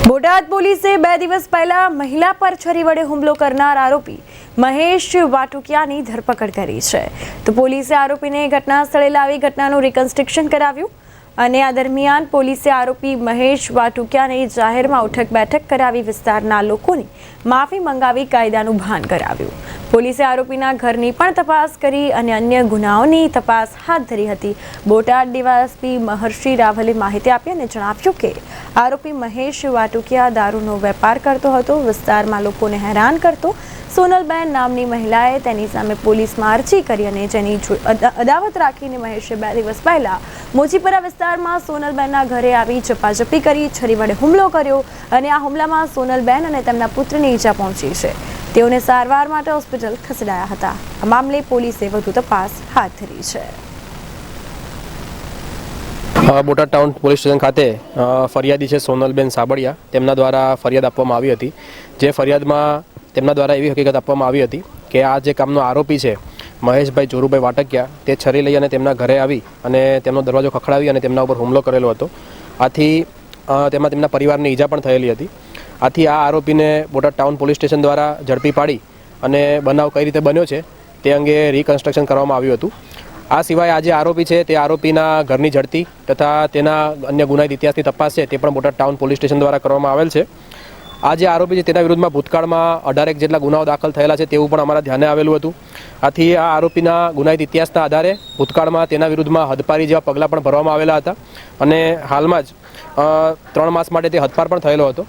બોટાદ પોલીસે 2 દિવસ પહેલા મહિલા પર છરી વડે હુમલો કરનાર આરોપી મહેશ વાટુકિયાની ધરપકડ કરી છે। તો પોલીસે આરોપીને ઘટના સ્થળે લાવી ઘટનાનું રિકન્સ્ટ્રક્શન કરાવ્યું અને આ દરમિયાન પોલીસે આરોપી મહેશ વાટુકિયાને જાહેરમાં ઉઠક બેઠક કરાવી વિસ્તારના લોકોની માફી મંગાવી કાયદાનું ભાન કરાવ્યું। પોલીસે આરોપીના ઘરની પણ તપાસ કરી અને અન્ય ગુનાઓની તપાસ હાથ ધરી હતી। બોટાદ ડીવાયએસપી મહર્ષિ રાવલે માહિતી આપી અને જણાવ્યું કે આરોપી મહેશ વાટુકિયા દારૂનો વેપાર કરતો હતો, વિસ્તારમાં લોકોને હેરાન કરતો। સોનલબેન નામની મહિલાએ તેની સામે પોલીસમાં અરજી કરી અને જેની અદાવત રાખીને મહેશે 2 દિવસ પહેલા મોજીપરા વિસ્તારમાં સોનલબેનના ઘરે આવી ઝપાઝપી કરી, છરી વડે હુમલો કર્યો અને આ હુમલામાં સોનલબેન અને તેમના પુત્રને ઈજા પહોંચી છે। તેઓને સારવાર માટે હોસ્પિટલ ખસેડાયા હતા। આ મામલે પોલીસે વધુ તપાસ હાથ ધરી છે। બોટાદ ટાઉન પોલીસ સ્ટેશન ખાતે ફરિયાદી છે સોનલબેન સાબડિયા, તેમના દ્વારા ફરિયાદ આપવામાં આવી હતી। જે ફરિયાદમાં તેમના દ્વારા એવી હકીકત આપવામાં આવી હતી કે આ જે કામનો આરોપી છે મહેશભાઈ જોરુભાઈ વાટકિયા, તે છરી લઈ અને તેમના ઘરે આવી અને તેમનો દરવાજો ખખડાવી અને તેમના ઉપર હુમલો કરેલો હતો। આથી તેમાં તેમના પરિવારને ઈજા પણ થયેલી હતી। આથી આ આરોપીને બોટાદ ટાઉન પોલીસ સ્ટેશન દ્વારા ઝડપી પાડી અને બનાવ કઈ રીતે બન્યો છે તે અંગે રિકન્સ્ટ્રક્શન કરવામાં આવ્યું હતું। આ સિવાય આ જે આરોપી છે તે આરોપીના ઘરની ઝડપી તથા તેના અન્ય ગુનાહિત ઇતિહાસની તપાસ છે તે પણ બોટાદ ટાઉન પોલીસ સ્ટેશન દ્વારા કરવામાં આવેલ છે। આ જે આરોપી છે તેના વિરુદ્ધમાં ભૂતકાળમાં 18 જેટલા ગુનાઓ દાખલ થયેલા છે તેવું પણ અમારા ધ્યાને આવેલું હતું। આથી આ આરોપીના ગુનાહિત ઇતિહાસના આધારે ભૂતકાળમાં તેના વિરુદ્ધમાં હદપારી જેવા પગલાં પણ ભરવામાં આવેલા હતા અને હાલમાં જ 3 માસ માટે તે હદપાર પણ થયેલો હતો।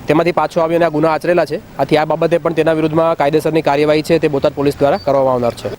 તેમાંથી પાછો આવીને આ ગુના આચરેલા છે। આથી આ બાબતે પણ તેના વિરુદ્ધમાં કાયદેસરની કાર્યવાહી છે તે બોટાદ પોલીસ દ્વારા કરવામાં આવનાર છે।